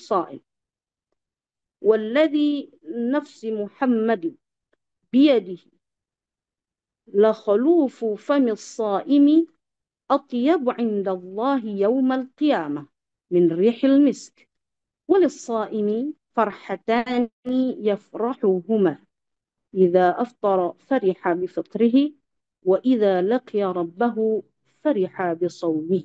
الصائم والذي نفس محمد بيده لخلوف فم الصائم أطيب عند الله يوم القيامة من ريح المسك وللصائم فرحتان يفرحهما إذا أفطر فرح بفطره وإذا لقي ربه فرح بصومه.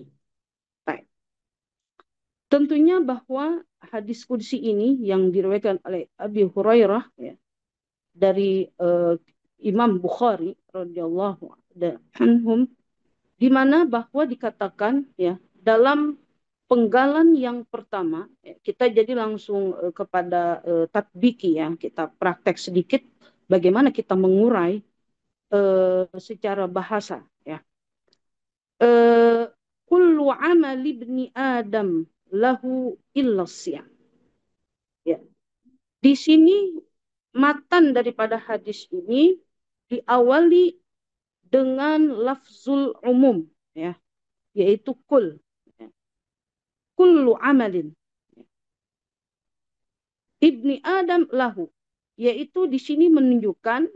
Tentunya bahwa hadis qudsi ini yang diriwayatkan oleh Abi Hurairah ya, dari Imam Bukhari radhiyallahu anhum, di mana bahwa dikatakan ya dalam penggalan yang pertama ya, kita jadi langsung kepada tatbiki ya, kita praktek sedikit bagaimana kita mengurai secara bahasa ya. Kullu amali ibni Adam lahu illa siyam. Ya. Di sini matan daripada hadis ini diawali dengan lafzul umum ya, yaitu kul. Ya. Kullu amalin ibni Adam lahu, yaitu di sini menunjukkan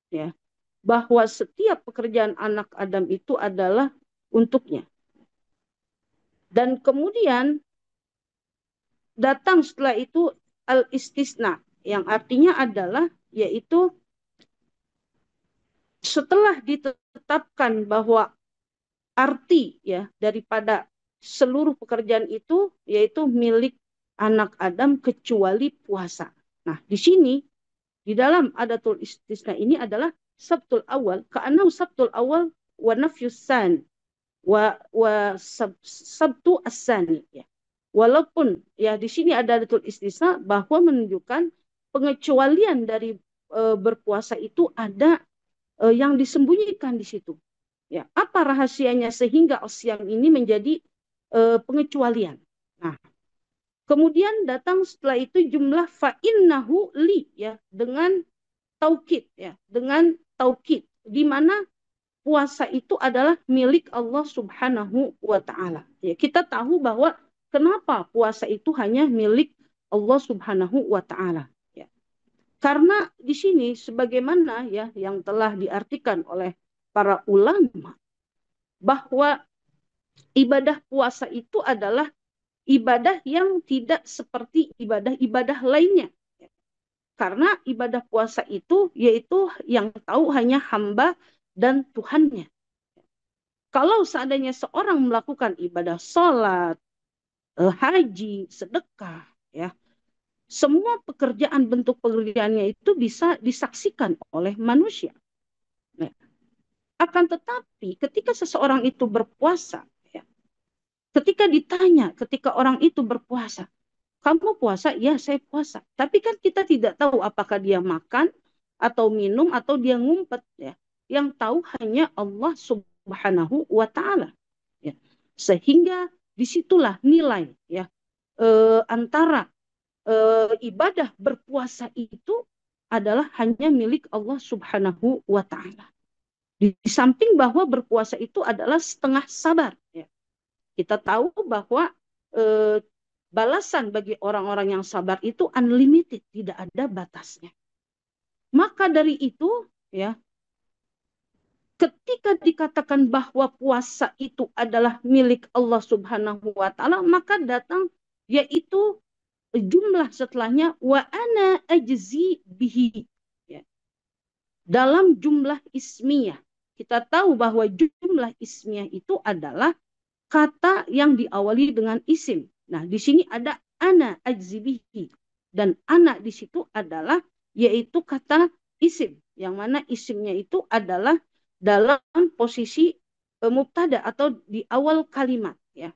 ya bahwa setiap pekerjaan anak Adam itu adalah untuknya. Dan kemudian datang setelah itu al-istisna, yang artinya adalah yaitu setelah ditetapkan bahwa arti ya daripada seluruh pekerjaan itu yaitu milik anak Adam kecuali puasa. Nah, di sini di dalam adatul istisna ini adalah sabtul awal, karena sabtul awal wa nafyus san wa sabtu as-sani ya. Walaupun ya di sini ada adatul istisna bahwa menunjukkan pengecualian dari berpuasa itu ada yang disembunyikan di situ. Ya, apa rahasianya sehingga asyam ini menjadi pengecualian? Nah, kemudian datang setelah itu jumlah fa'innahu li ya dengan taukid ya, dengan taukid di mana puasa itu adalah milik Allah Subhanahu wa taala. Ya, kita tahu bahwa kenapa puasa itu hanya milik Allah Subhanahu wa taala ya. Karena di sini sebagaimana ya yang telah diartikan oleh para ulama bahwa ibadah puasa itu adalah ibadah yang tidak seperti ibadah-ibadah lainnya. Karena ibadah puasa itu yaitu yang tahu hanya hamba dan Tuhannya. Kalau seandainya seorang melakukan ibadah sholat, haji, sedekah, ya, semua pekerjaan bentuk pekerjaannya itu bisa disaksikan oleh manusia. Nah, akan tetapi ketika seseorang itu berpuasa, ya, ketika ditanya, ketika orang itu berpuasa, kamu puasa? Ya, saya puasa. Tapi kan kita tidak tahu apakah dia makan atau minum atau dia ngumpet ya. Yang tahu hanya Allah Subhanahu wa taala. Ya. Sehingga disitulah nilai ya antara ibadah berpuasa itu adalah hanya milik Allah Subhanahu wa taala. Di samping bahwa berpuasa itu adalah setengah sabar ya. Kita tahu bahwa balasan bagi orang-orang yang sabar itu unlimited, tidak ada batasnya. Maka dari itu ya, ketika dikatakan bahwa puasa itu adalah milik Allah Subhanahu wa taala, maka datang yaitu jumlah setelahnya wa ana ajzi bihi ya. Dalam jumlah ismiyah kita tahu bahwa jumlah ismiyah itu adalah kata yang diawali dengan isim. Nah, di sini ada ana ajzibihi dan ana di situ adalah yaitu kata isim, yang mana isimnya itu adalah dalam posisi mubtada atau di awal kalimat ya.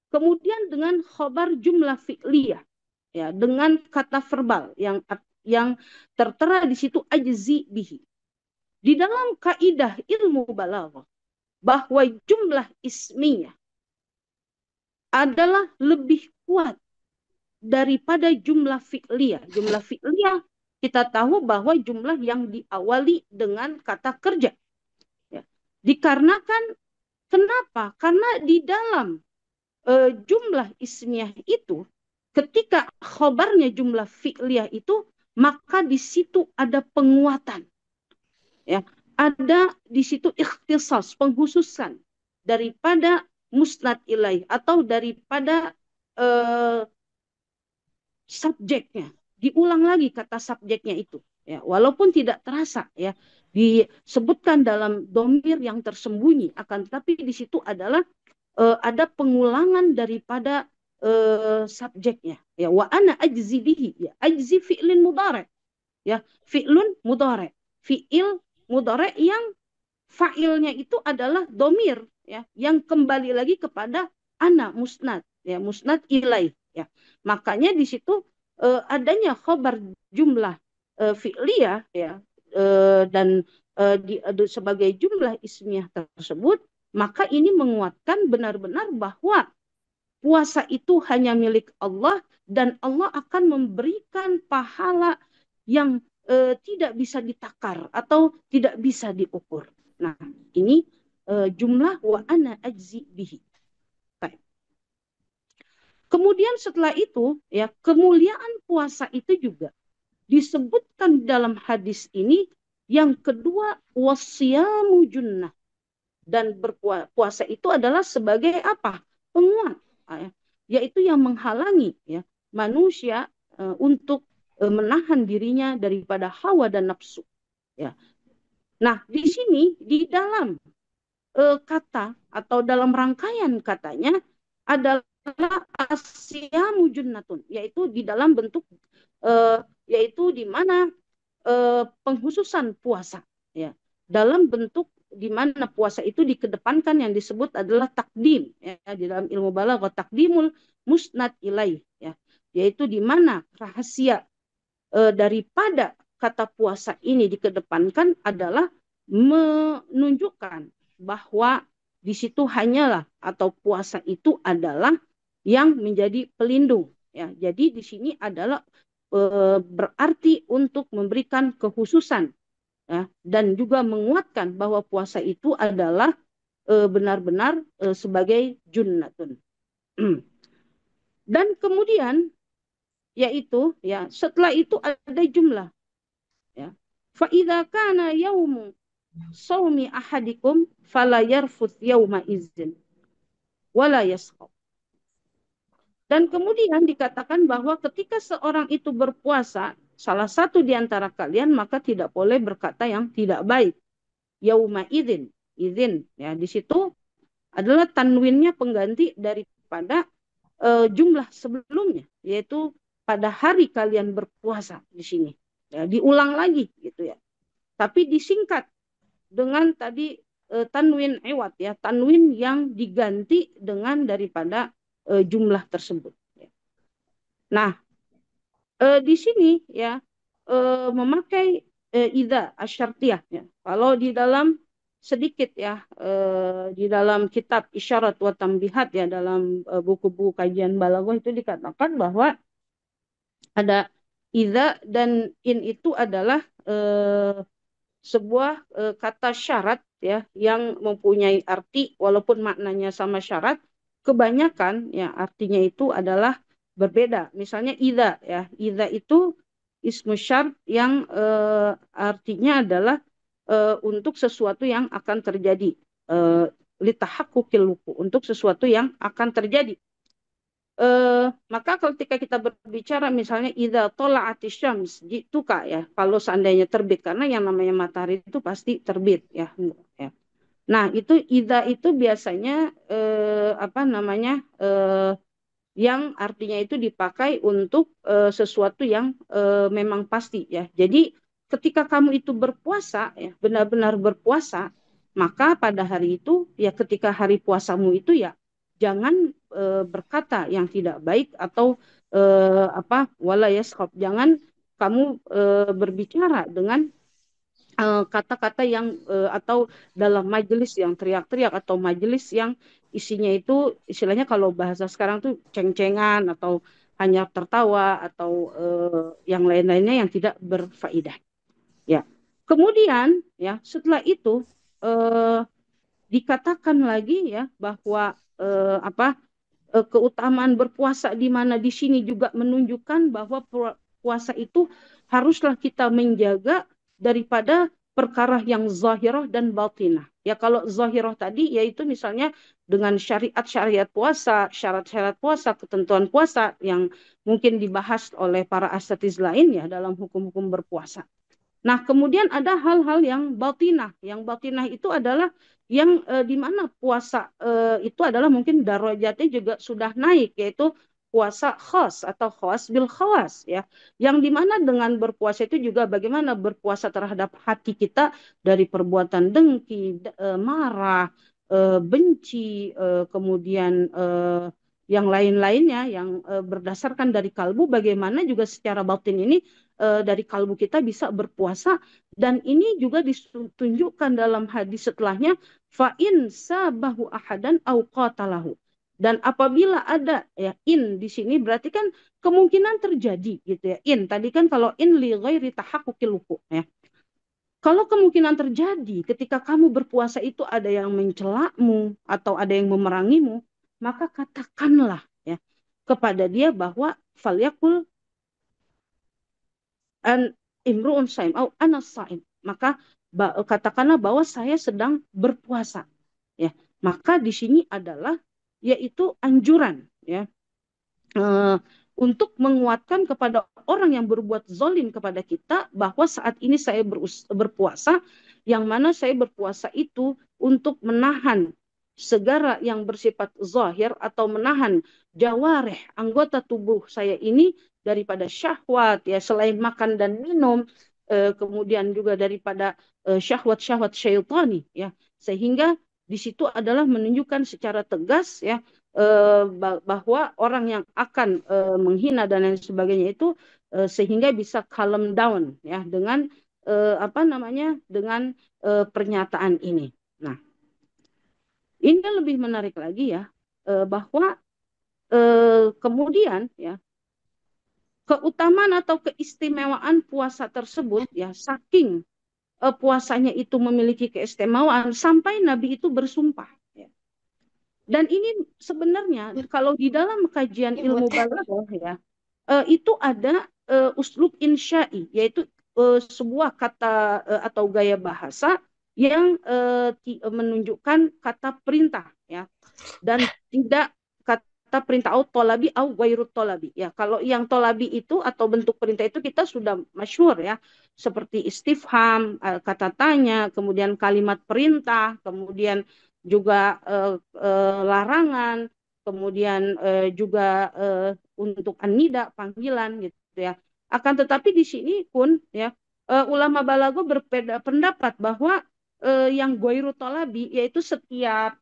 Kemudian dengan khobar jumlah fi'liyah ya, dengan kata verbal yang tertera di situ ajzi bihi. Di dalam kaidah ilmu balaghah bahwa jumlah ismiyah adalah lebih kuat daripada jumlah fi'liyah. Jumlah fi'liyah kita tahu bahwa jumlah yang diawali dengan kata kerja. Ya. Dikarenakan kenapa? Karena di dalam jumlah ismiyah itu ketika khobarnya jumlah fi'liyah itu, maka di situ ada penguatan. Ya, ada di situ ikhtisas, penghususan daripada musnad ilaih atau daripada eh, subjeknya. Diulang lagi kata subjeknya itu. Ya, walaupun tidak terasa ya disebutkan dalam domir yang tersembunyi, akan tetapi di situ adalah ada pengulangan daripada subjeknya. Ya, wa ana ajzi bihi, ya ajzi fi'lin mudhari, ya fi'lun mudhari, fi'il mudhari yang fa'ilnya itu adalah domir, ya yang kembali lagi kepada ana musnad, ya musnad ilaih, ya makanya di situ adanya khobar jumlah fi'liyah, ya dan sebagai jumlah ismiyah tersebut, maka ini menguatkan benar-benar bahwa puasa itu hanya milik Allah dan Allah akan memberikan pahala yang tidak bisa ditakar atau tidak bisa diukur. Nah, ini jumlah wa ana ajzi bihi. Baik. Kemudian setelah itu, ya kemuliaan puasa itu juga disebutkan dalam hadis ini. Yang kedua, wasiyamu junnah, dan berpuasa itu adalah sebagai apa? Penguat, yaitu yang menghalangi ya manusia untuk menahan dirinya daripada hawa dan nafsu. Ya. Nah, di sini di dalam kata atau dalam rangkaian katanya adalah asyamu junnatun, yaitu di dalam bentuk yaitu di mana penghususan puasa, ya dalam bentuk di mana puasa itu dikedepankan, yang disebut adalah takdim, ya di dalam ilmu balaghah takdimul musnad ilaih, ya yaitu di mana rahasia daripada kata puasa ini dikedepankan adalah menunjukkan bahwa di situ hanyalah atau puasa itu adalah yang menjadi pelindung, ya jadi di sini adalah berarti untuk memberikan kekhususan, ya dan juga menguatkan bahwa puasa itu adalah benar-benar sebagai junnatun. Dan kemudian yaitu ya setelah itu ada jumlah, ya fa idza kana yaumu shaumi ahadikum fala yarfuth yauma idzin wala yaskhab. Dan kemudian dikatakan bahwa ketika seorang itu berpuasa salah satu di antara kalian, maka tidak boleh berkata yang tidak baik. Yauma idzin, izin, ya di situ adalah tanwinnya pengganti daripada jumlah sebelumnya, yaitu pada hari kalian berpuasa di sini. Ya, diulang lagi gitu ya. Tapi disingkat dengan tadi tanwin iwat, ya tanwin yang diganti dengan daripada jumlah tersebut. Nah, di sini ya memakai idza asyartiyah, ya. Kalau di dalam sedikit ya di dalam kitab Isyarat wa Tambihat, ya dalam buku-buku kajian balaghah itu dikatakan bahwa ada idza dan in itu adalah sebuah kata syarat, ya yang mempunyai arti walaupun maknanya sama syarat, kebanyakan ya artinya itu adalah berbeda. Misalnya idza, ya idza itu ismu syarat yang artinya adalah untuk sesuatu yang akan terjadi, litahaqquqil wuqu', untuk sesuatu yang akan terjadi. Maka ketika kita berbicara misalnya idza tola'atis syams jituka, ya kalau seandainya terbit, karena yang namanya matahari itu pasti terbit, ya. Nah, itu idza itu biasanya apa namanya yang artinya itu dipakai untuk sesuatu yang memang pasti, ya. Jadi ketika kamu itu berpuasa, ya benar-benar berpuasa, maka pada hari itu, ya ketika hari puasamu itu, ya jangan berkata yang tidak baik atau apa wala yaskhab, jangan kamu berbicara dengan kata-kata yang atau dalam majelis yang teriak-teriak atau majelis yang isinya itu istilahnya kalau bahasa sekarang tuh ceng-cengan atau hanya tertawa atau yang lain-lainnya yang tidak berfaedah, ya. Kemudian ya setelah itu dikatakan lagi ya bahwa apa keutamaan berpuasa di mana di sini juga menunjukkan bahwa puasa itu haruslah kita menjaga daripada perkara yang zahirah dan batinah. Ya kalau zahirah tadi yaitu misalnya dengan syariat-syariat puasa, syarat-syarat puasa, ketentuan puasa yang mungkin dibahas oleh para asatiz lain ya dalam hukum-hukum berpuasa. Nah, kemudian ada hal-hal yang batinah. Yang batinah itu adalah yang di mana puasa itu adalah mungkin darajatnya juga sudah naik, yaitu puasa khas atau khas bil khawas ya. Yang di mana dengan berpuasa itu juga bagaimana berpuasa terhadap hati kita dari perbuatan dengki, marah, benci, kemudian yang lain-lainnya yang berdasarkan dari kalbu, bagaimana juga secara batin ini dari kalbu kita bisa berpuasa, dan ini juga ditunjukkan dalam hadis setelahnya, fa in sabahu ahadan au qatalahu. Dan apabila ada ya in di sini berarti kan kemungkinan terjadi gitu ya. In tadi kan kalau in li ghairi tahaqquqil wuqu' ya. Kalau kemungkinan terjadi ketika kamu berpuasa itu ada yang mencelamu atau ada yang memerangimu, maka katakanlah ya kepada dia bahwa falyakul an imru'un saim au anas saim, maka katakanlah bahwa saya sedang berpuasa ya. Maka di sini adalah yaitu anjuran ya, eh, untuk menguatkan kepada orang yang berbuat zolim kepada kita bahwa saat ini saya berpuasa, yang mana saya berpuasa itu untuk menahan segala yang bersifat zahir atau menahan jawareh anggota tubuh saya ini daripada syahwat ya, selain makan dan minum, kemudian juga daripada syahwat-syahwat syaitani ya, sehingga di situ adalah menunjukkan secara tegas ya, bahwa orang yang akan menghina dan lain sebagainya itu sehingga bisa calm down ya dengan apa namanya, dengan pernyataan ini. Nah, ini lebih menarik lagi ya, bahwa kemudian ya keutamaan atau keistimewaan puasa tersebut ya, saking puasanya itu memiliki keistimewaan sampai Nabi itu bersumpah ya. Dan ini sebenarnya kalau di dalam kajian ilmu balaghah ya, itu ada uslub insya'i, yaitu sebuah kata atau gaya bahasa yang menunjukkan kata perintah ya, dan tidak kata perintah au tolabi au gairut tolabi ya. Kalau yang tolabi itu atau bentuk perintah itu kita sudah masyhur ya, seperti istifham, kata tanya, kemudian kalimat perintah, kemudian juga larangan, kemudian juga untuk anida panggilan gitu ya. Akan tetapi di sini pun ya, ulama balago berbeda pendapat bahwa yang goiru tolabi yaitu setiap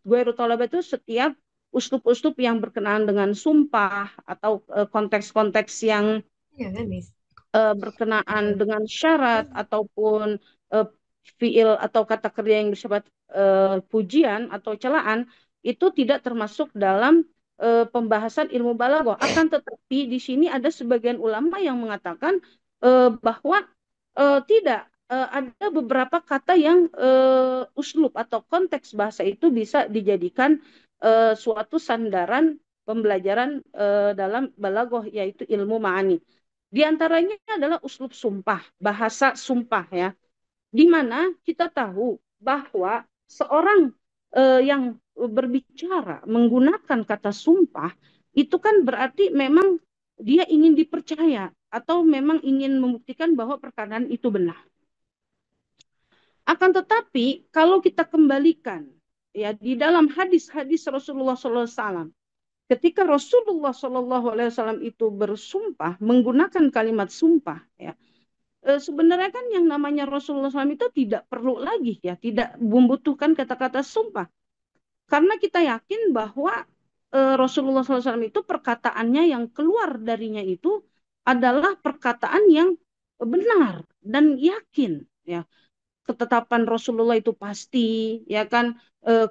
goiru tolabi itu setiap uslub-uslub yang berkenaan dengan sumpah atau konteks-konteks yang berkenaan dengan syarat ataupun fiil atau kata kerja yang bersifat pujian atau celaan, itu tidak termasuk dalam pembahasan ilmu balaghah. Akan tetapi di sini ada sebagian ulama yang mengatakan bahwa tidak, ada beberapa kata yang uslub atau konteks bahasa itu bisa dijadikan suatu sandaran pembelajaran dalam balaghah, yaitu ilmu ma'ani. Di antaranya adalah uslub sumpah, bahasa sumpah ya, di mana kita tahu bahwa seorang yang berbicara menggunakan kata sumpah itu kan berarti memang dia ingin dipercaya atau memang ingin membuktikan bahwa perkataan itu benar. Akan tetapi kalau kita kembalikan ya di dalam hadis-hadis Rasulullah SAW, ketika Rasulullah SAW itu bersumpah menggunakan kalimat sumpah ya, sebenarnya kan yang namanya Rasulullah SAW itu tidak perlu lagi ya, tidak membutuhkan kata-kata sumpah. Karena kita yakin bahwa Rasulullah SAW itu perkataannya yang keluar darinya itu adalah perkataan yang benar dan yakin ya. Ketetapan Rasulullah itu pasti ya kan,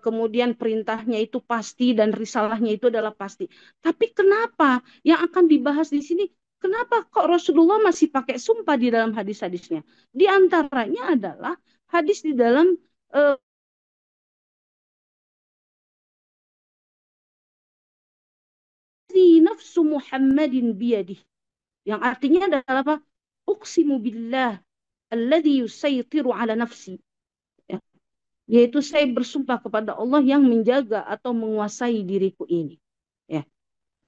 kemudian perintahnya itu pasti dan risalahnya itu adalah pasti. Tapi kenapa yang akan dibahas di sini, kenapa kok Rasulullah masih pakai sumpah di dalam hadis-hadisnya? Di antaranya adalah hadis di dalam nafsu Muhammadin biyadih. Yang artinya adalah apa? Uqsimu billah alladhi yusaytiru ala nafsi. Ya. Yaitu saya bersumpah kepada Allah yang menjaga atau menguasai diriku ini. Ya.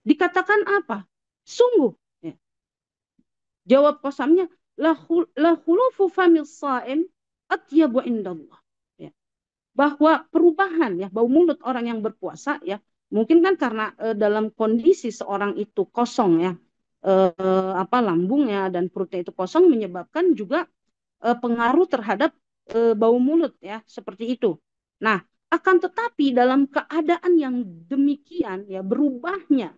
Dikatakan apa? Sungguh. Ya. Jawab qasamnya, la khulufu famil sa'im atyabu indallah. Ya. Bahwa perubahan ya bau mulut orang yang berpuasa ya mungkin kan karena dalam kondisi seorang itu kosong ya apa lambungnya dan perutnya itu kosong menyebabkan juga pengaruh terhadap bau mulut ya seperti itu. Nah, akan tetapi dalam keadaan yang demikian ya berubahnya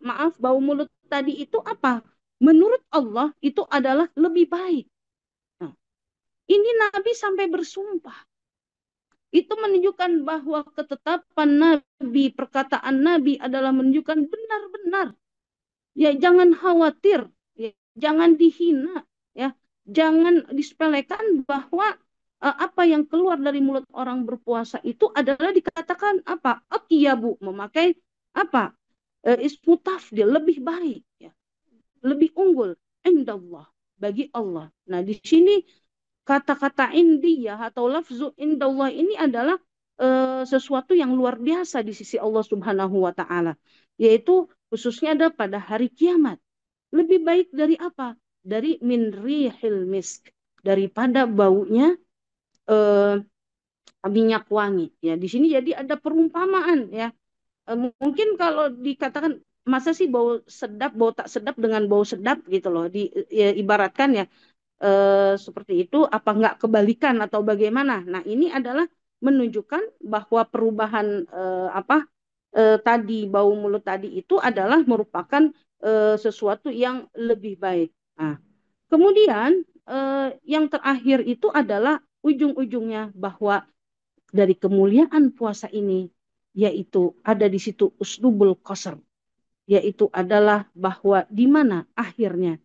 maaf bau mulut tadi itu apa? Menurut Allah itu adalah lebih baik. Nah, ini Nabi sampai bersumpah. Itu menunjukkan bahwa ketetapan Nabi, perkataan Nabi adalah menunjukkan benar-benar. Ya, jangan khawatir, ya, jangan dihina, ya, jangan disepelekan bahwa apa yang keluar dari mulut orang berpuasa itu adalah dikatakan apa? Atyabu, memakai apa? Ismu tafdil, lebih baik, ya, lebih unggul. Indallah, bagi Allah. Nah, di sini kata-kata indiyah atau lafzu indallah ini adalah sesuatu yang luar biasa di sisi Allah Subhanahu wa taala, yaitu khususnya ada pada hari kiamat. Lebih baik dari apa? Dari min rihil misk, daripada baunya eh, minyak wangi. Ya, di sini jadi ada perumpamaan ya. Mungkin kalau dikatakan masa sih bau sedap, bau tak sedap dengan bau sedap gitu loh. Ibaratkan ya seperti itu apa enggak kebalikan atau bagaimana. Nah, ini adalah menunjukkan bahwa perubahan apa tadi bau mulut tadi itu adalah merupakan sesuatu yang lebih baik. Nah, kemudian yang terakhir itu adalah ujung-ujungnya bahwa dari kemuliaan puasa ini yaitu ada di situ usnubul qasr, yaitu adalah bahwa di mana akhirnya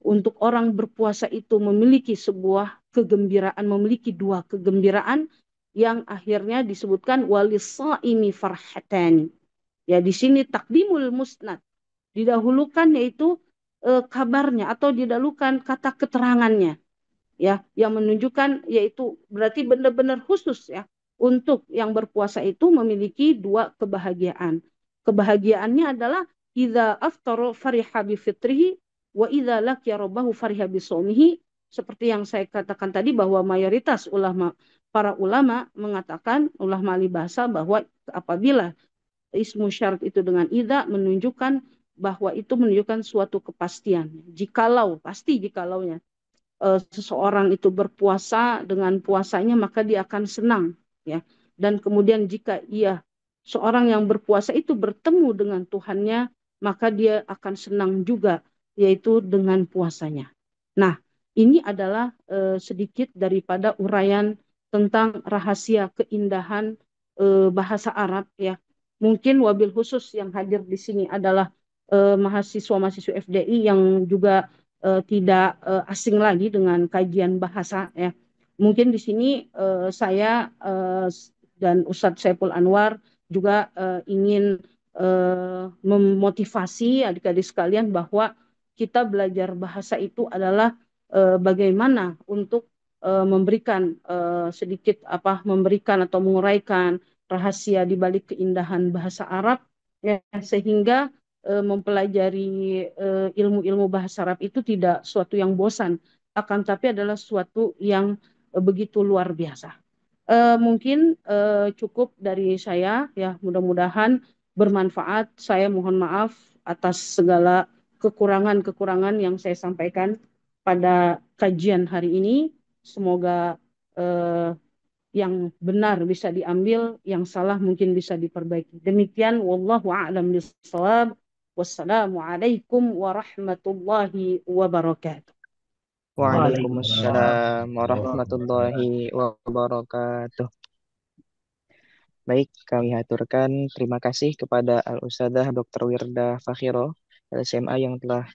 untuk orang berpuasa itu memiliki sebuah kegembiraan, memiliki dua kegembiraan yang akhirnya disebutkan walisaimi farhatani. Ya, di sini takdimul musnad, didahulukan yaitu kabarnya atau didahulukan kata keterangannya ya yang menunjukkan yaitu berarti benar-benar khusus ya untuk yang berpuasa itu memiliki dua kebahagiaan. Kebahagiaannya adalah idza aftara fariha bi fitrihi wa idza laqiya rabbahu fariha bi shaumihi, seperti yang saya katakan tadi bahwa mayoritas para ulama mengatakan ulama ahli bahasa bahwa apabila ismu syarat itu dengan idza menunjukkan bahwa itu menunjukkan suatu kepastian. Jikalau pasti jikalaunya seseorang itu berpuasa dengan puasanya maka dia akan senang ya, dan kemudian jika ia seorang yang berpuasa itu bertemu dengan Tuhannya maka dia akan senang juga yaitu dengan puasanya. Nah, ini adalah sedikit daripada uraian tentang rahasia keindahan bahasa Arab ya. Mungkin wabil khusus yang hadir di sini adalah mahasiswa-mahasiswa FDI yang juga tidak asing lagi dengan kajian bahasa ya. Mungkin di sini saya dan Ustadz Saiful Anwar juga ingin memotivasi adik-adik sekalian bahwa kita belajar bahasa itu adalah bagaimana untuk memberikan sedikit apa memberikan atau menguraikan rahasia di balik keindahan bahasa Arab ya, sehingga mempelajari ilmu-ilmu bahasa Arab itu tidak suatu yang bosan, akan tapi adalah suatu yang begitu luar biasa. Mungkin cukup dari saya ya, mudah-mudahan bermanfaat. Saya mohon maaf atas segala kekurangan-kekurangan yang saya sampaikan pada kajian hari ini. Semoga eh, yang benar bisa diambil, yang salah mungkin bisa diperbaiki. Demikian, wallahu a'lam bishawab. Wassalamualaikum warahmatullahi wabarakatuh. Waalaikumsalam warahmatullahi wabarakatuh. Baik, kami haturkan terima kasih kepada Al-Ustadzah Dr. Wirda Fakhiro, LSMA yang telah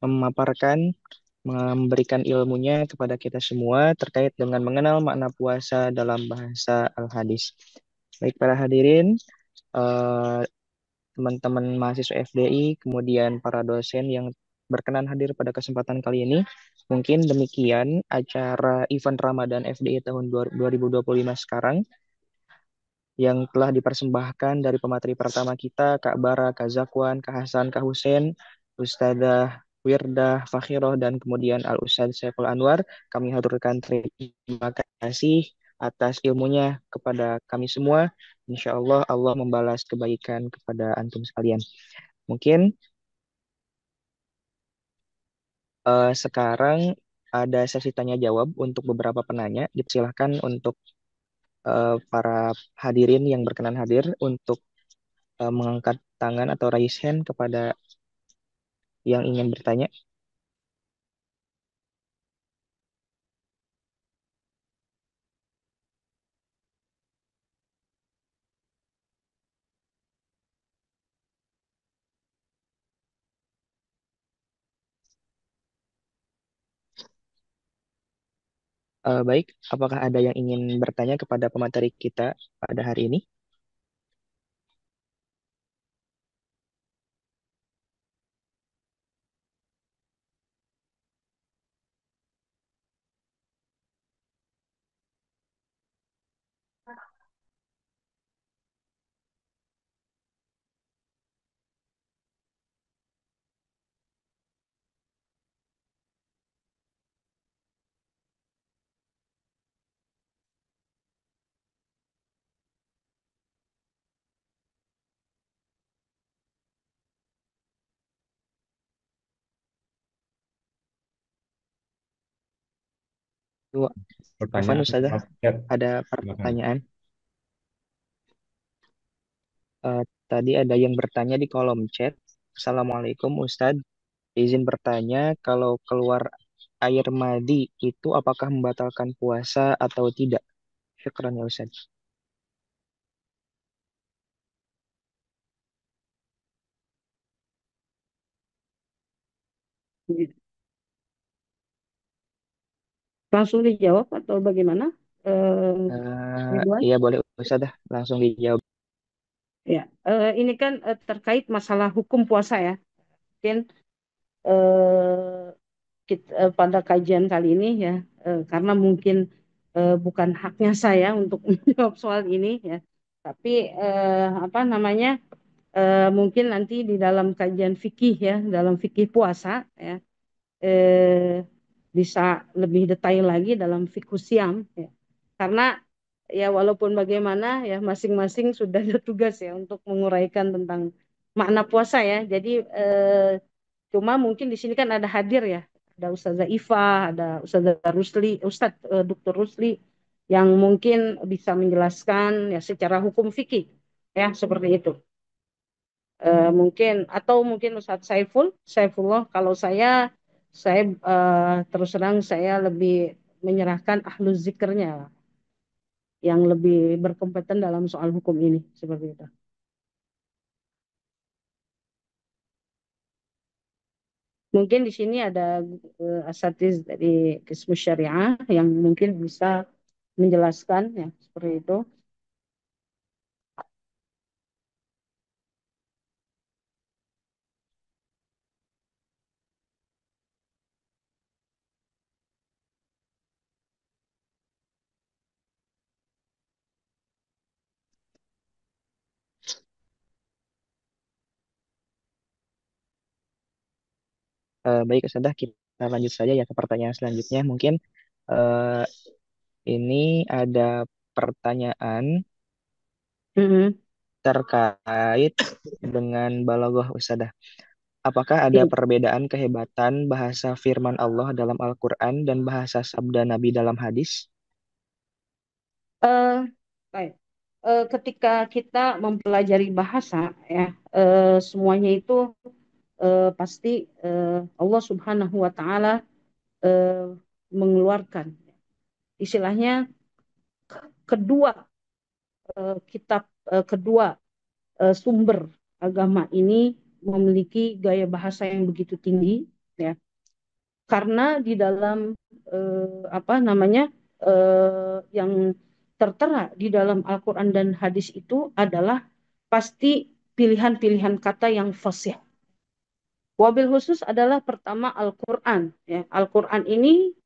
memaparkan, memberikan ilmunya kepada kita semua terkait dengan mengenal makna puasa dalam bahasa Al-Hadis. Baik para hadirin, eh, teman-teman mahasiswa FDI, kemudian para dosen yang berkenan hadir pada kesempatan kali ini. Mungkin demikian acara event Ramadan FDI tahun 2025 sekarang yang telah dipersembahkan dari pemateri pertama kita, Kak Bara, Kak Zakwan, Kak Hasan, Kak Hussein, Ustadzah Wirdah Fakhiroh, dan kemudian Al-Ustadz Saiful Anwar. Kami haturkan terima kasih atas ilmunya kepada kami semua. Insya Allah Allah membalas kebaikan kepada antum sekalian. Mungkin sekarang ada sesi tanya jawab untuk beberapa penanya. Dipersilahkan untuk para hadirin yang berkenan hadir untuk mengangkat tangan atau raise hand kepada yang ingin bertanya. Baik, apakah ada yang ingin bertanya kepada pemateri kita pada hari ini? Tuh, Afwan Pertanyaan Ustazah, lewat chat, ada silakan. pertanyaan. Tadi ada yang bertanya di kolom chat. Assalamualaikum Ustadz, izin bertanya kalau keluar air madi itu apakah membatalkan puasa atau tidak? Syukran ya Ustadz. Langsung dijawab atau bagaimana? Eh, Ridwan? Iya boleh Ustazah, langsung dijawab. Ya, ini kan terkait masalah hukum puasa ya. Mungkin eh, pada kajian kali ini ya, karena mungkin bukan haknya saya untuk menjawab soal ini ya, tapi apa namanya, mungkin nanti di dalam kajian fikih ya, dalam fikih puasa ya, eh, bisa lebih detail lagi dalam fikus siam ya. Karena ya walaupun bagaimana ya masing-masing sudah ada tugas ya untuk menguraikan tentang makna puasa ya. Jadi cuma mungkin di sini kan ada hadir ya, ada Ustazah Ifa, ada Ustazah Rusli, Ustadz Dr. Rusli yang mungkin bisa menjelaskan ya secara hukum fikih ya seperti itu. Mungkin atau mungkin Ustadz Saifullah, kalau saya terus terang saya lebih menyerahkan ahlu zikrnya yang lebih berkompeten dalam soal hukum ini seperti itu. Mungkin di sini ada asatiz dari Kismus Syariah yang mungkin bisa menjelaskan ya seperti itu. Baik Ustazah, kita lanjut saja ya ke pertanyaan selanjutnya. Mungkin eh, ini ada pertanyaan Mm-mm. terkait dengan balaghah Ustazah. Apakah ada Iya. perbedaan kehebatan bahasa firman Allah dalam Al-Quran dan bahasa sabda Nabi dalam hadis? Eh, Baik. Ketika kita mempelajari bahasa ya, semuanya itu pasti Allah Subhanahu wa taala eh, mengeluarkan istilahnya kedua kitab kedua sumber agama ini memiliki gaya bahasa yang begitu tinggi ya, karena di dalam apa namanya, yang tertera di dalam Al-Quran dan hadis itu adalah pasti pilihan-pilihan kata yang fasih. Wabil khusus adalah pertama Al-Quran. Ya. Al-Quran ini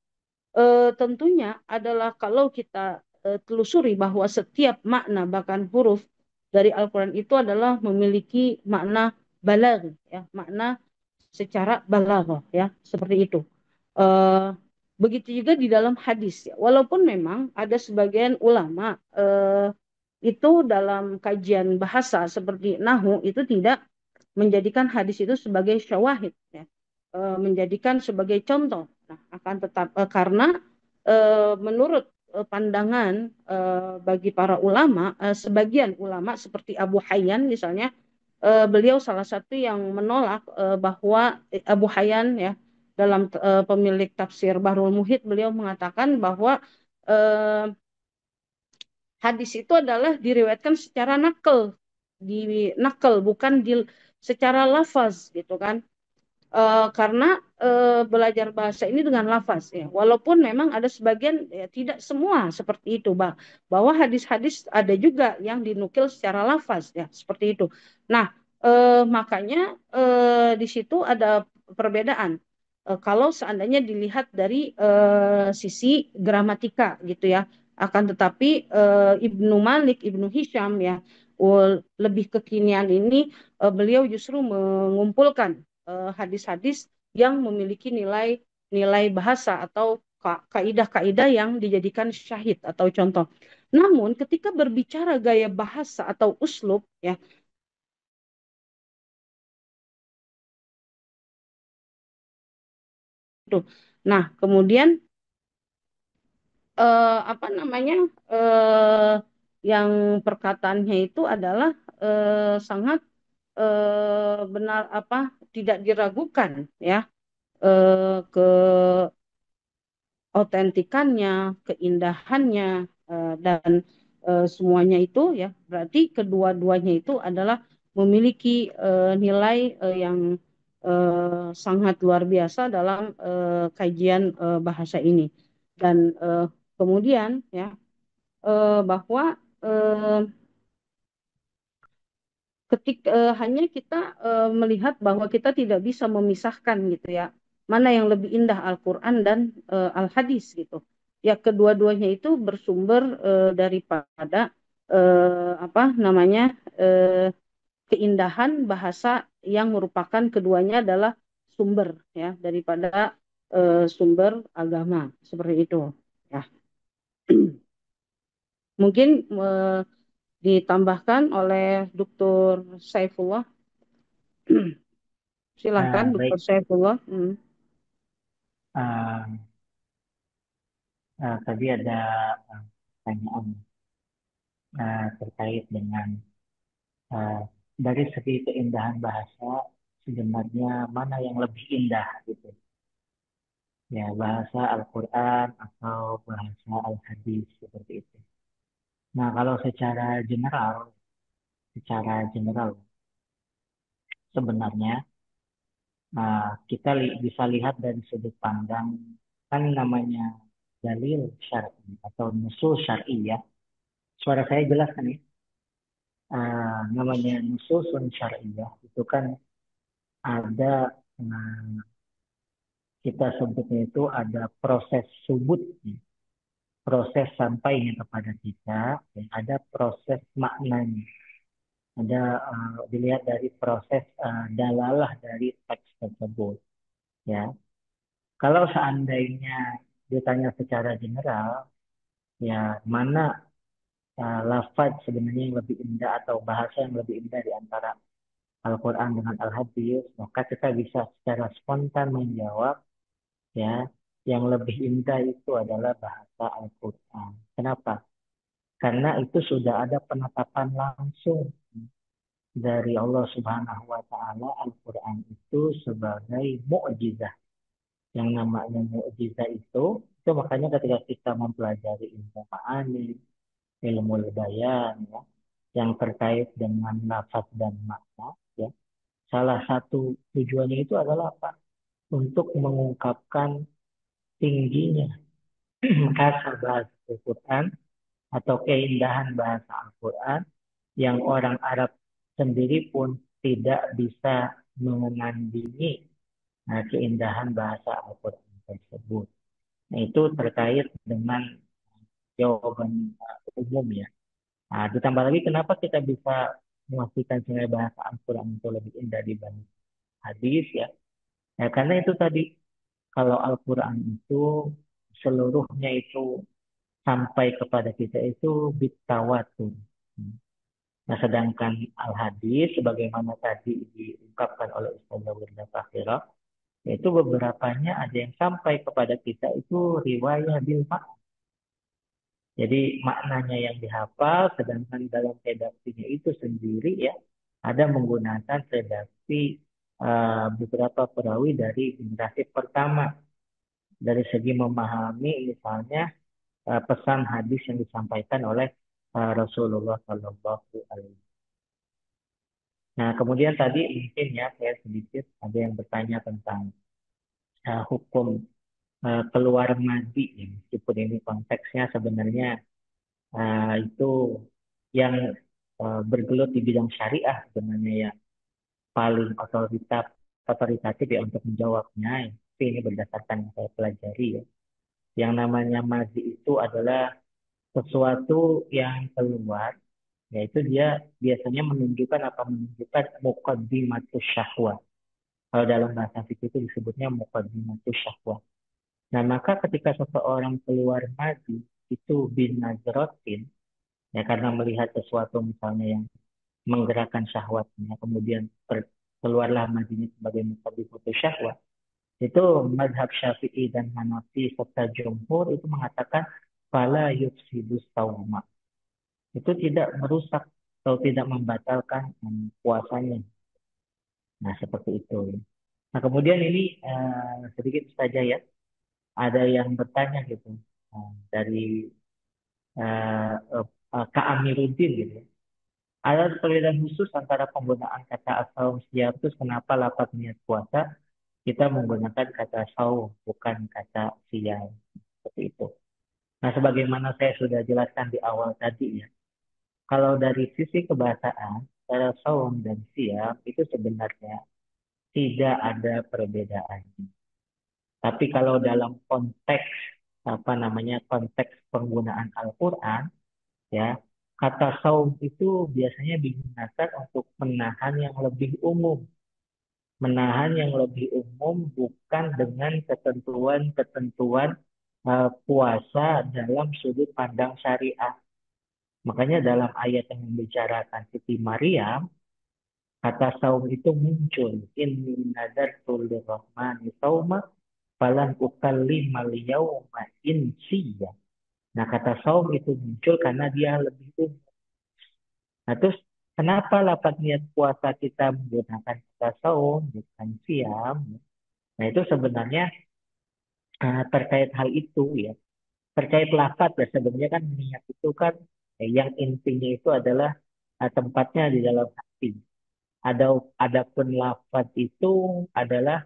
tentunya adalah kalau kita telusuri bahwa setiap makna bahkan huruf dari Al-Quran itu adalah memiliki makna balag, ya, makna secara balaghah, ya, seperti itu. Uh, Begitu juga di dalam hadis, ya. Walaupun memang ada sebagian ulama itu dalam kajian bahasa seperti nahu itu tidak menjadikan hadis itu sebagai syawahid, ya. Menjadikan sebagai contoh. Nah, akan tetap karena menurut pandangan bagi para ulama, sebagian ulama seperti Abu Hayyan misalnya, beliau salah satu yang menolak bahwa Abu Hayyan, ya, dalam pemilik tafsir Bahrul Muhit, beliau mengatakan bahwa eh, hadis itu adalah diriwayatkan secara nakal, di nakal bukan secara lafaz gitu kan. Karena belajar bahasa ini dengan lafaz, ya. Walaupun memang ada sebagian, ya, tidak semua seperti itu, bahwa hadis-hadis ada juga yang dinukil secara lafaz, ya, seperti itu. Nah, makanya di situ ada perbedaan. Kalau seandainya dilihat dari sisi gramatika gitu, ya, akan tetapi Ibnu Malik, Ibnu Hisham, ya, lebih kekinian ini beliau justru mengumpulkan hadis-hadis yang memiliki nilai bahasa atau kaidah-kaidah yang dijadikan syahid atau contoh. Namun ketika berbicara gaya bahasa atau uslub, ya, itu. Nah, kemudian apa namanya, yang perkataannya itu adalah sangat benar, apa, tidak diragukan, ya, ke autentikannya, keindahannya, dan semuanya itu, ya, berarti kedua-duanya itu adalah memiliki nilai yang sangat luar biasa dalam kajian bahasa ini. Dan kemudian, ya, bahwa ketika hanya kita melihat bahwa kita tidak bisa memisahkan gitu, ya, mana yang lebih indah Al-Quran dan Al-Hadis gitu, ya, kedua-duanya itu bersumber daripada apa namanya, keindahan bahasa yang merupakan keduanya adalah sumber, ya, daripada sumber agama seperti itu, ya. Mungkin ditambahkan oleh Dr. Saifullah. Silahkan, Dr. Baik, Saifullah. eh, tadi ada pertanyaan terkait dengan eh, dari segi keindahan bahasa, sebenarnya mana yang lebih indah gitu. Ya, bahasa Al-Quran atau bahasa Al-Hadis seperti itu. Nah, kalau secara general sebenarnya kita bisa lihat dari sudut pandang, kan namanya dalil syar'i atau nusul syar'i ya. Suara saya jelas kan ya? Namanya nususun syariah itu kan ada, kita sebutnya itu ada proses subut, proses sampainya kepada kita, dan ada proses maknanya. Ada dilihat dari proses dalalah dari teks tersebut, ya. Kalau seandainya ditanya secara general, ya, mana lafaz sebenarnya yang lebih indah atau bahasa yang lebih indah di antara Al-Quran dengan Al-Hadis, maka kita bisa secara spontan menjawab, ya, yang lebih indah itu adalah bahasa Al-Quran. Kenapa? Karena itu sudah ada penetapan langsung dari Allah Subhanahu wa Ta'ala. Al-Quran itu sebagai mukjizat. Yang namanya mukjizat itu makanya ketika kita mempelajari ilmu ma'ani, ilmu bayan, ya, yang terkait dengan lafaz dan makna, ya, salah satu tujuannya itu adalah apa? Untuk mengungkapkan tingginya kasa bahasa Al-Quran atau keindahan bahasa Al-Quran yang orang Arab sendiri pun tidak bisa menandingi keindahan bahasa Al-Quran tersebut. Nah, itu terkait dengan jawaban umum ya. Nah, ditambah lagi kenapa kita bisa memastikan sebenarnya bahasa Al-Quran itu lebih indah dibanding hadis ya. Ya karena itu tadi, kalau Al-Quran itu seluruhnya itu sampai kepada kita itu bitawatur. Nah, sedangkan Al-Hadis, sebagaimana tadi diungkapkan oleh Ustaz Wirda Fakhira, yaitu beberapanya ada yang sampai kepada kita itu riwayah bil mak. Jadi maknanya yang dihafal, sedangkan dalam redaksinya itu sendiri ya, ada menggunakan redaksi beberapa perawi dari generasi pertama. Dari segi memahami misalnya pesan hadis yang disampaikan oleh Rasulullah Shallallahu Alaihi Wasallam. Nah, kemudian tadi mungkin ya saya sedikit ada yang bertanya tentang hukum keluar madi, ya. Meskipun ini konteksnya sebenarnya itu yang bergelut di bidang syariah sebenarnya ya paling otoritatif ya untuk menjawabnya. Tapi ini berdasarkan yang saya pelajari ya. Yang namanya madi itu adalah sesuatu yang keluar, yaitu dia biasanya menunjukkan muqaddimatus syahwat. Kalau dalam bahasa fikih itu disebutnya muqaddimatus syahwat. Nah, maka ketika seseorang keluar madi itu bin nazratin, ya karena melihat sesuatu misalnya yang menggerakkan syahwatnya, kemudian keluarlah madinya sebagai muqaddimatus syahwat. Itu mazhab Syafi'i dan Hanafi serta jumhur itu mengatakan fala yufsidus sauma. Itu tidak merusak atau tidak membatalkan puasanya. Nah, seperti itu. Nah, kemudian ini sedikit saja ya, ada yang bertanya gitu dari Kak Amiruddin gitu. Ada perbedaan khusus antara penggunaan kata asal siap, terus kenapa lapat niat puasa kita menggunakan kata saum bukan kata siap, seperti itu. Nah, sebagaimana saya sudah jelaskan di awal tadi ya, kalau dari sisi kebahasaan, antara saum dan siap itu sebenarnya tidak ada perbedaan. Tapi kalau dalam konteks konteks penggunaan Al-Quran, ya kata saum itu biasanya digunakan untuk menahan yang lebih umum bukan dengan ketentuan-ketentuan puasa dalam sudut pandang syariah. Makanya dalam ayat yang membicarakan Siti Maryam, kata saum itu muncul. Inni nadartu lirrahmani sauma falan ukallimal yawma insiya. Nah, kata saum itu muncul karena dia lebih umum. Nah, terus kenapa lapat niat puasa kita menggunakan kata saum, bukan siam? Nah, itu sebenarnya terkait hal itu ya. Terkait lafaz ya, sebenarnya kan niat itu kan yang intinya itu adalah tempatnya di dalam hati. Ada adapun lafaz itu adalah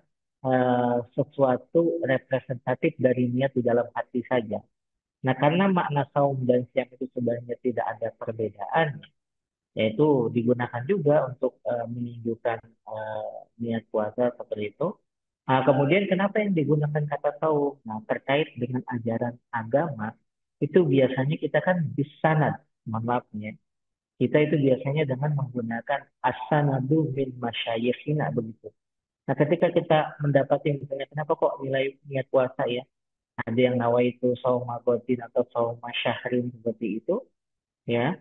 sesuatu representatif dari niat di dalam hati saja. Nah, karena makna saum dan siam itu sebenarnya tidak ada perbedaan, yaitu digunakan juga untuk menunjukkan niat puasa seperti itu. Nah, kemudian kenapa yang digunakan kata saum? Nah, terkait dengan ajaran agama, itu biasanya kita kan bisanad, mohon maaf ya. Kita itu biasanya dengan menggunakan as-sanadu min masyayikhina begitu. Nah, ketika kita mendapati misalnya kenapa kok nilai niat puasa ya? Ada yang nawaitu sauma qatin atau sauma syahrin seperti itu, ya.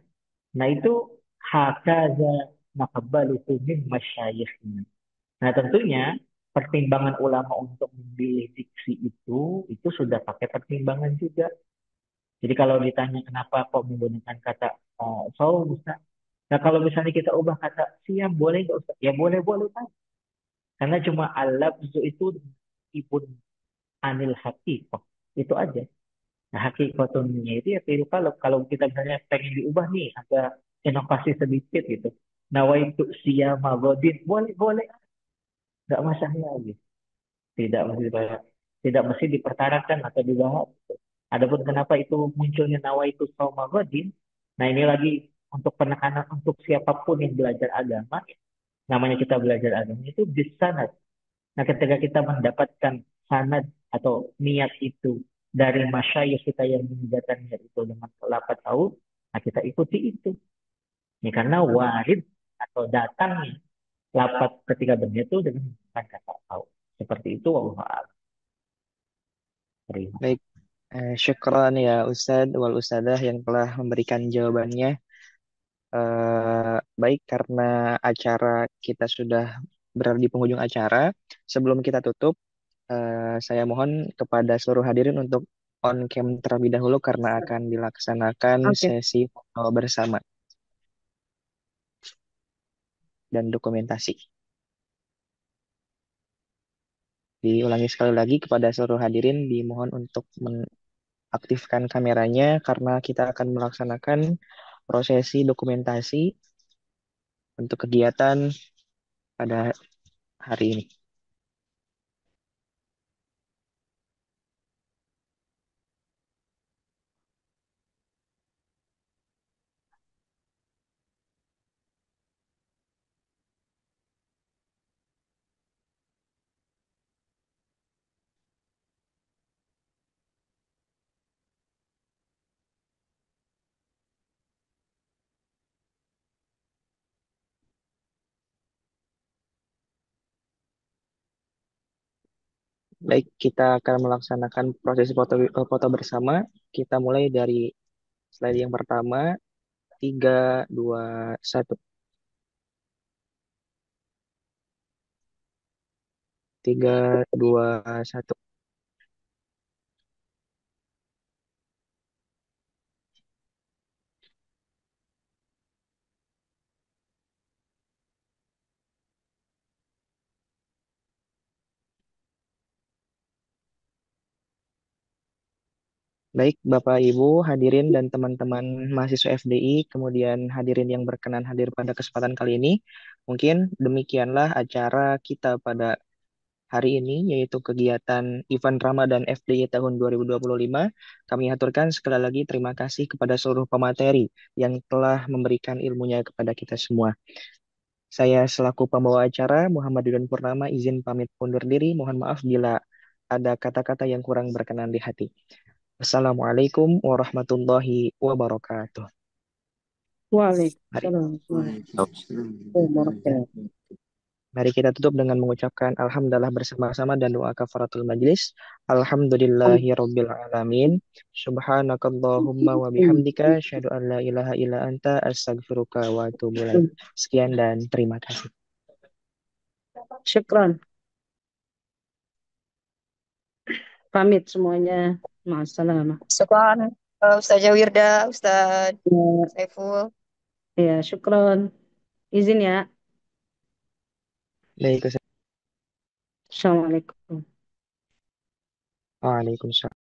Nah, itu hakaza naqbaluhu min masyayikhina. Nah, tentunya pertimbangan ulama untuk memilih diksi itu sudah pakai pertimbangan juga. Jadi kalau ditanya kenapa kok menggunakan kata saum, Ustaz? Nah, kalau misalnya kita ubah kata siam, boleh nggak Ustaz? Ya boleh-boleh kan. Karena cuma al-lafzu itu ibun anil haqiqah. Itu aja. Nah, hakikatunnya itu ya tiru kalau kita misalnya pengen diubah nih, ada inovasi sedikit gitu. Nawaitu siyama godin, boleh-boleh. Nggak masalah gitu. Tidak mesti tidak mesti diperkarakan atau dibahas. Adapun kenapa itu munculnya nawaitu sauma godin, nah ini lagi untuk penekanan untuk siapapun yang belajar agama, namanya kita belajar agama itu bisanad. Nah, ketika kita mendapatkan sanad atau niat itu dari masyayikh kita yang mengajarkan niat itu dengan lafaz tahu, nah kita ikuti itu. Ya, karena warid atau datangnya lafaz ketika berniat itu dengan menggunakan kata tahu. Seperti itu, Allah a'lam. Terima. Baik, syukran ya Ustadz wal Ustadzah yang telah memberikan jawabannya. Baik, karena acara kita sudah berada di penghujung acara, sebelum kita tutup, saya mohon kepada seluruh hadirin untuk on cam terlebih dahulu karena akan dilaksanakan Oke. sesi foto bersama dan dokumentasi. Diulangi sekali lagi kepada seluruh hadirin, dimohon untuk mengaktifkan kameranya karena kita akan melaksanakan prosesi dokumentasi untuk kegiatan pada hari ini. Baik, kita akan melaksanakan proses foto bersama. Kita mulai dari slide yang pertama, 3, 2, 1. 3, 2, 1. Baik, Bapak Ibu, hadirin dan teman-teman mahasiswa FDI, kemudian hadirin yang berkenan hadir pada kesempatan kali ini, mungkin demikianlah acara kita pada hari ini, yaitu kegiatan event Ramadan FDI tahun 2025. Kami aturkan sekali lagi terima kasih kepada seluruh pemateri yang telah memberikan ilmunya kepada kita semua. Saya selaku pembawa acara, Muhammad Ridwan Purnama, izin pamit undur diri. Mohon maaf bila ada kata-kata yang kurang berkenan di hati. Assalamualaikum warahmatullahi wabarakatuh. Mari, Waalaikumsalam warahmatullahi wabarakatuh. mari kita tutup dengan mengucapkan Alhamdulillah bersama-sama dan doa kafaratul majlis. Alhamdulillahi rabbil alamin. Subhanakallahumma wa bihamdika. Asyhadu an la ilaha illa anta astaghfiruka wa atubu ilaik. Sekian dan terima kasih. Syukran. Pamit semuanya. Ma'assalamah. Syukran, Ustazah Wirda, Ustaz Ya, Saiful. ya, syukron. Izin ya. Baik, Assalamualaikum. Waalaikumsalam.